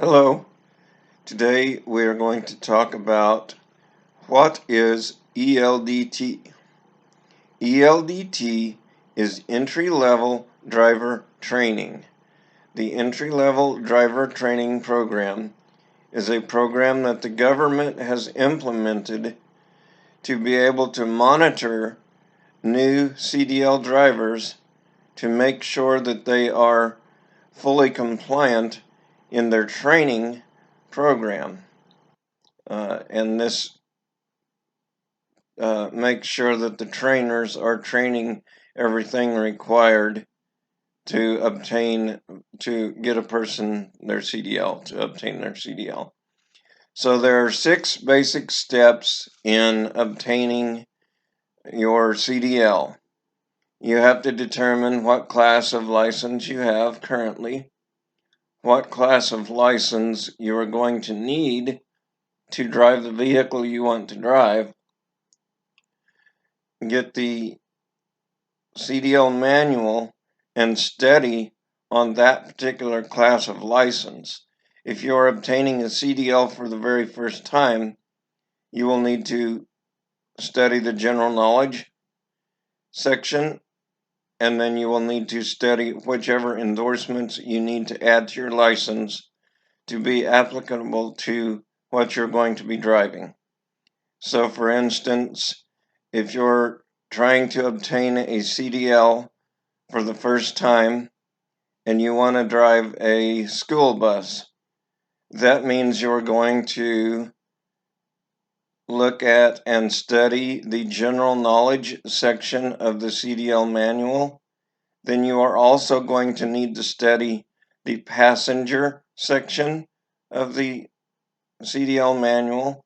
Hello. Today we are going to talk about what is ELDT. ELDT is entry-level driver training. The entry-level driver training program is a program that the government has implemented to be able to monitor new CDL drivers to make sure that they are fully compliant in their training program. And this makes sure that the trainers are training everything required to get a person their CDL, to obtain their CDL. So there are 6 basic steps in obtaining your CDL. You have to determine what class of license you have currently, what class of license you are going to need to drive the vehicle you want to drive, get the CDL manual, and study on that particular class of license. If you're obtaining a CDL for the very first time, you will need to study the general knowledge section, and then you will need to study whichever endorsements you need to add to your license to be applicable to what you're going to be driving. So for instance, if you're trying to obtain a CDL for the first time and you want to drive a school bus, that means you're going to look at and study the general knowledge section of the CDL manual. Then you are also going to need to study the passenger section of the CDL manual.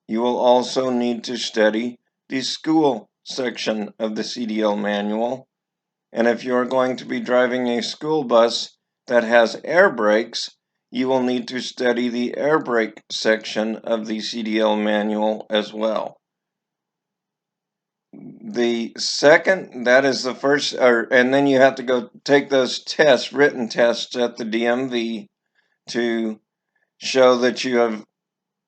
You will also need to study the school section of the CDL manual. And if you're going to be driving a school bus that has air brakes, you will need to study the air brake section of the CDL manual as well. The second, that is the first, and then you have to go take those tests, written tests at the DMV to show that you have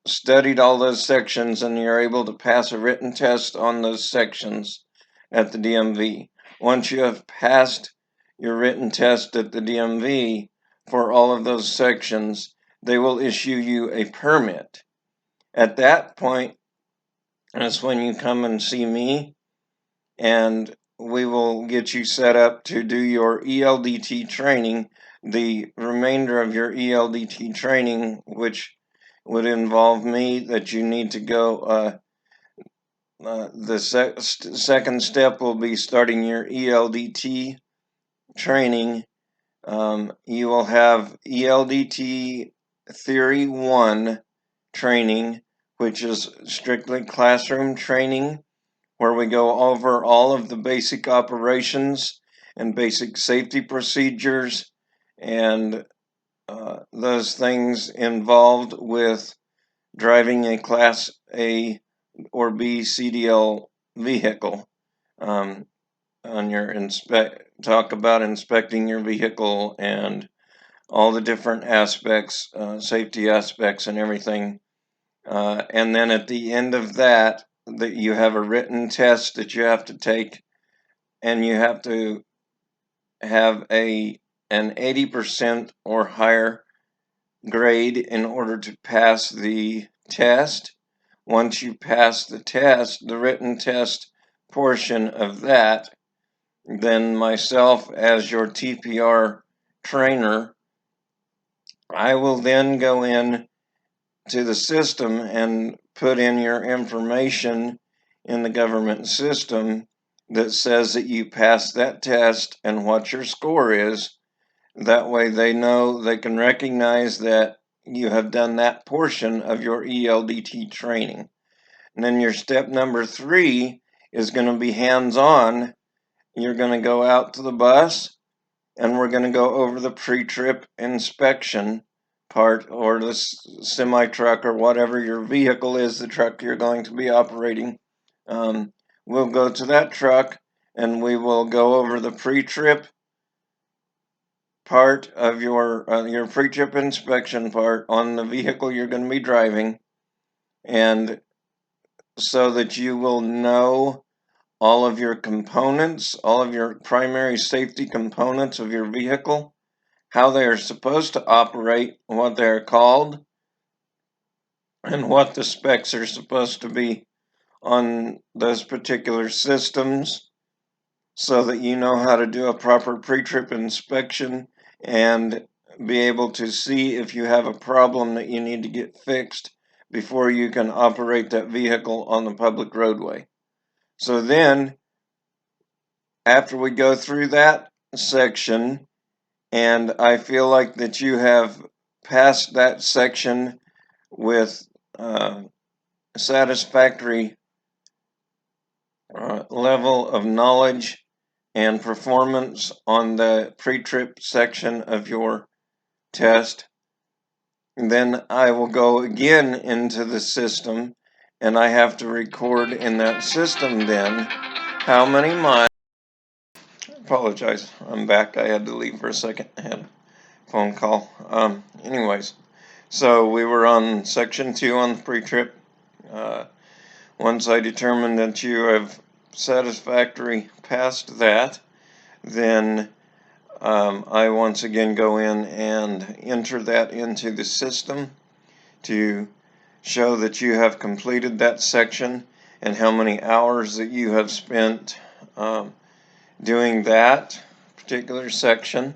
studied all those sections and you're able to pass a written test on those sections at the DMV. Once you have passed your written test at the DMV for all of those sections, they will issue you a permit. At that point, that's when you come and see me, and we will get you set up to do your ELDT training. The remainder of your ELDT training, which would involve me, that you need to go. The second step will be starting your ELDT training. You will have ELDT Theory 1 training, which is strictly classroom training, where we go over all of the basic operations and basic safety procedures and those things involved with driving a Class A or B CDL vehicle. On your talk about inspecting your vehicle and all the different aspects, safety aspects and everything. And then at the end of that you have a written test that you have to take, and you have to have an 80% or higher grade in order to pass the test. Once you pass the test, the written test portion of that, then myself as your TPR trainer, I will then go in to the system and put in your information in the government system that says that you passed that test and what your score is. That way they know, they can recognize that you have done that portion of your ELDT training. And then your step number 3 is going to be hands-on. You're going to go out to the bus, and we're going to go over the pre-trip inspection part, or the semi-truck, or whatever your vehicle is, the truck you're going to be operating. We'll go to that truck and we will go over the pre-trip part of your pre-trip inspection part on the vehicle you're going to be driving, and so that you will know all of your components, all of your primary safety components of your vehicle, how they are supposed to operate, what they're called, and what the specs are supposed to be on those particular systems, so that you know how to do a proper pre-trip inspection and be able to see if you have a problem that you need to get fixed before you can operate that vehicle on the public roadway. So then, after we go through that section, and I feel like that you have passed that section with satisfactory level of knowledge and performance on the pre-trip section of your test, then I will go again into the system, and I have to record in that system then how many miles. Apologize, I'm back. I had to leave for a second. I had a phone call. Anyways, so we were on section 2 on the pre-trip. Once I determine that you have satisfactorily passed that, then I once again go in and enter that into the system to show that you have completed that section and how many hours that you have spent doing that particular section,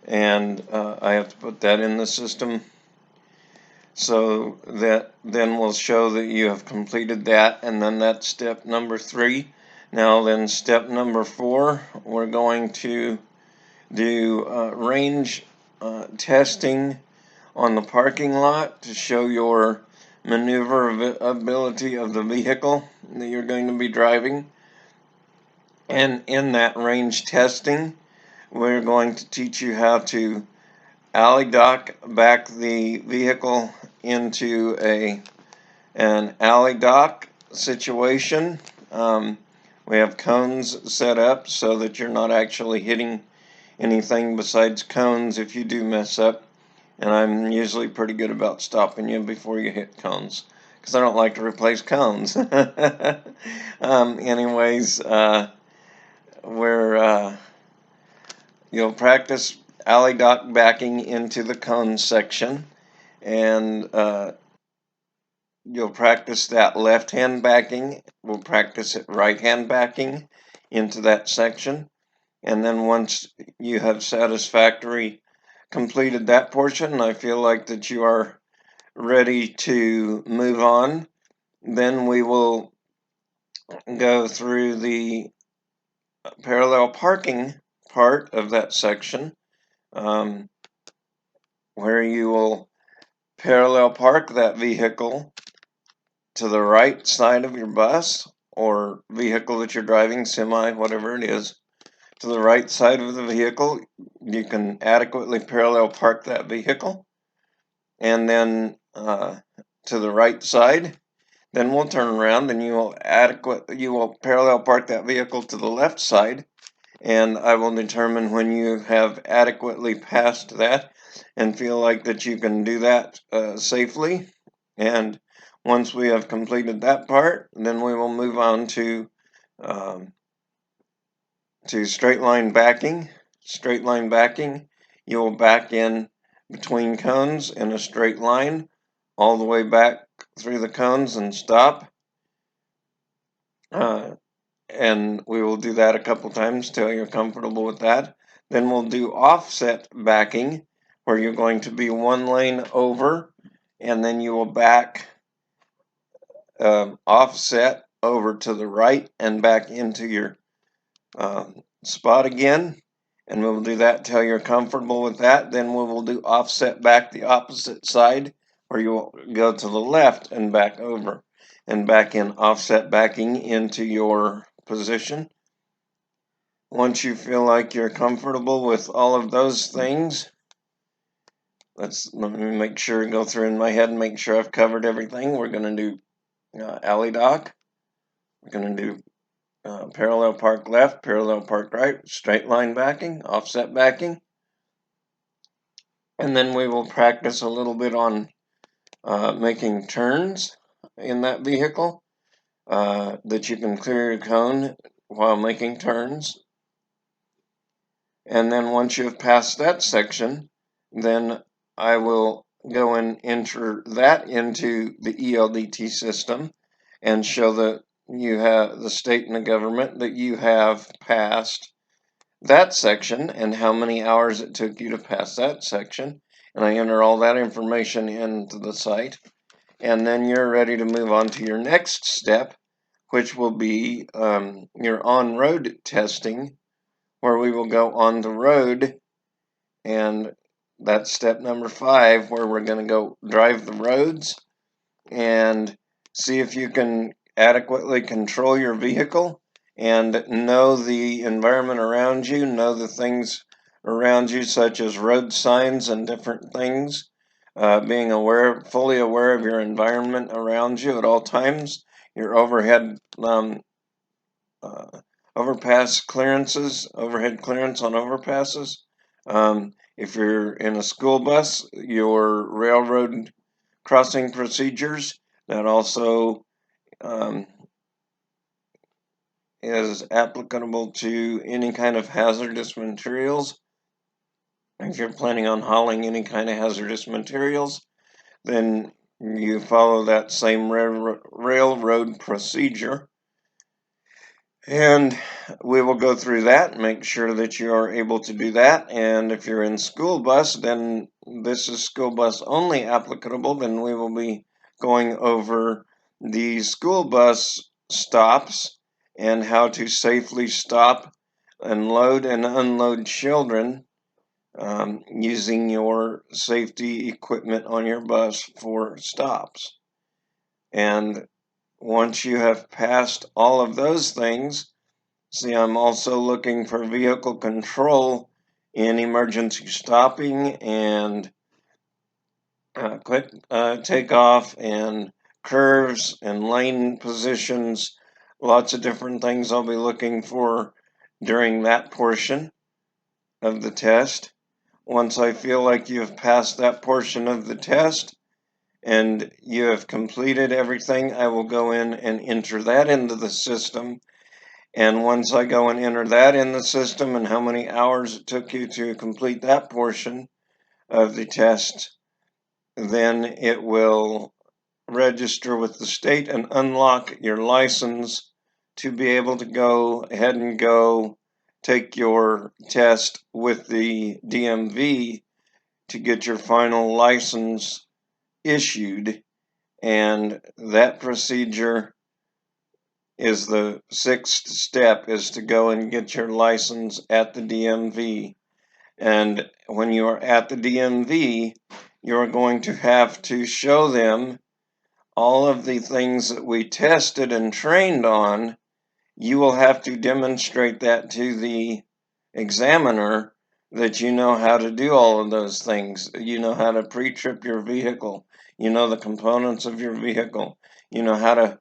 and I have to put that in the system, so that then will show that you have completed that. And then that's step number 3. Now then, step number 4, we're going to do range testing on the parking lot to show your maneuverability of the vehicle that you're going to be driving. And in that range testing, we're going to teach you how to alley dock back the vehicle into an alley dock situation. We have cones set up so that you're not actually hitting anything besides cones if you do mess up, and I'm usually pretty good about stopping you before you hit cones, because I don't like to replace cones. Anyways, you'll practice alley dock backing into the cone section, and you'll practice that left hand backing. We'll practice it right hand backing into that section. And then once you have satisfactorily completed that portion, I feel like that you are ready to move on, then we will go through the parallel parking part of that section, where you will parallel park that vehicle to the right side of your bus or vehicle that you're driving, semi, whatever it is. To the right side of the vehicle, you can adequately parallel park that vehicle. And then to the right side, then we'll turn around and you will parallel park that vehicle to the left side, and I will determine when you have adequately passed that and feel like that you can do that safely. And once we have completed that part, then we will move on to straight line backing. Straight line backing, you will back in between cones in a straight line all the way back through the cones and stop. And we will do that a couple times till you're comfortable with that. Then we'll do offset backing, where you're going to be one lane over, and then you will back offset over to the right and back into your spot again. And we'll do that till you're comfortable with that. Then we will do offset back the opposite side, where you will go to the left and back over, and back in offset backing into your position. Once you feel like you're comfortable with all of those things, let me make sure, go through in my head and make sure I've covered everything. We're going to do alley dock. We're going to do parallel park left, parallel park right, straight line backing, offset backing. And then we will practice a little bit on making turns in that vehicle, that you can clear your cone while making turns. And then once you've passed that section, then I will go and enter that into the ELDT system and show that you have the state and the government that you have passed that section and how many hours it took you to pass that section. And I enter all that information into the site. And then you're ready to move on to your next step, which will be your on-road testing, where we will go on the road, and that's step number 5, where we're going to go drive the roads and see if you can adequately control your vehicle and know the environment around you, know the things around you, such as road signs and different things. Being fully aware of your environment around you at all times, your overhead overhead clearance on overpasses. If you're in a school bus, your railroad crossing procedures. That also is applicable to any kind of hazardous materials. If you're planning on hauling any kind of hazardous materials, then you follow that same railroad procedure. And we will go through that and make sure that you are able to do that. And if you're in school bus, then this is school bus only applicable. Then we will be going over the school bus stops and how to safely stop and load and unload children using your safety equipment on your bus for stops. And once you have passed all of those things, see, I'm also looking for vehicle control in emergency stopping and quick takeoff and curves and lane positions. Lots of different things I'll be looking for during that portion of the test. Once I feel like you have passed that portion of the test and you have completed everything, I will go in and enter that into the system. And once I go and enter that in the system and how many hours it took you to complete that portion of the test, then it will register with the state and unlock your license to be able to go ahead and go take your test with the DMV to get your final license issued. And that procedure is the 6th step, is to go and get your license at the DMV. And when you are at the DMV, you're going to have to show them all of the things that we tested and trained on. You will have to demonstrate that to the examiner that you know how to do all of those things. You know how to pre-trip your vehicle. You know the components of your vehicle. You know how to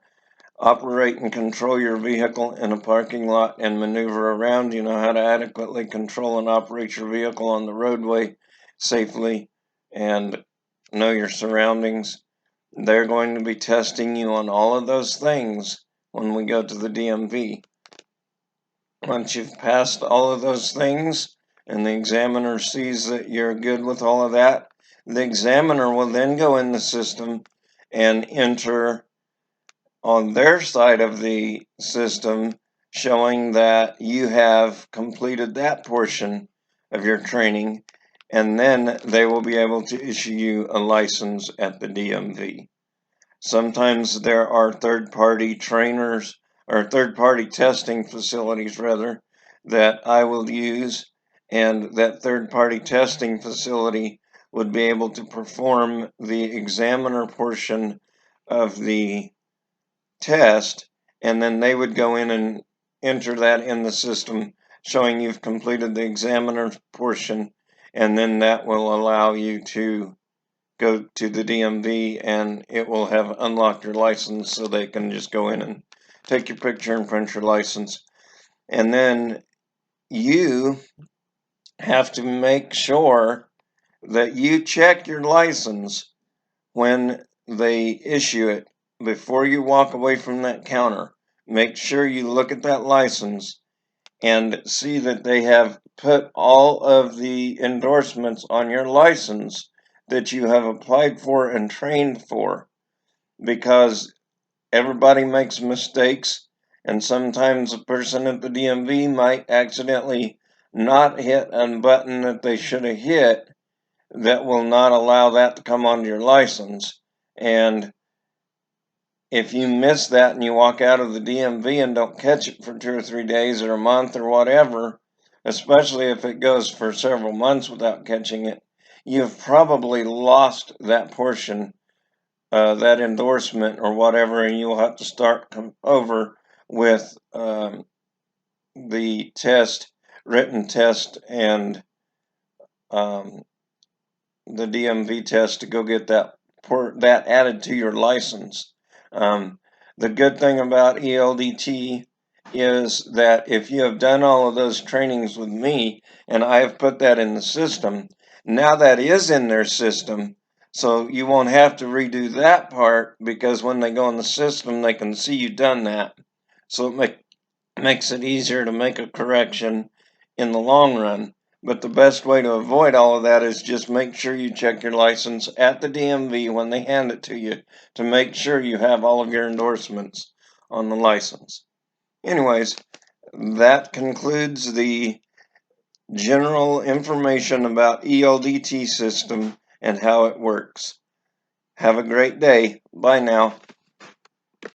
operate and control your vehicle in a parking lot and maneuver around. You know how to adequately control and operate your vehicle on the roadway safely and know your surroundings. They're going to be testing you on all of those things when we go to the DMV. Once you've passed all of those things and the examiner sees that you're good with all of that, the examiner will then go in the system and enter on their side of the system, showing that you have completed that portion of your training, and then they will be able to issue you a license at the DMV. Sometimes there are third-party trainers or third-party testing facilities, rather, that I will use, and that third-party testing facility would be able to perform the examiner portion of the test, and then they would go in and enter that in the system showing you've completed the examiner portion, and then that will allow you to go to the DMV and it will have unlocked your license so they can just go in and take your picture and print your license. And then you have to make sure that you check your license when they issue it. Before you walk away from that counter, make sure you look at that license and see that they have put all of the endorsements on your license that you have applied for and trained for, because everybody makes mistakes, and sometimes a person at the DMV might accidentally not hit a button that they should have hit that will not allow that to come onto your license. And if you miss that and you walk out of the DMV and don't catch it for 2 or 3 days or a month or whatever, especially if it goes for several months without catching it, you've probably lost that portion, that endorsement or whatever, and you'll have to start over with the test, written test, and um, the DMV test to go get that added to your license. The good thing about ELDT is that if you have done all of those trainings with me and I have put that in the system, now that is in their system, so you won't have to redo that part, because when they go in the system they can see you done that. So it makes it easier to make a correction in the long run. But the best way to avoid all of that is just make sure you check your license at the DMV when they hand it to you, to make sure you have all of your endorsements on the license. Anyways, that concludes the general information about ELDT system and how it works. Have a great day. Bye now.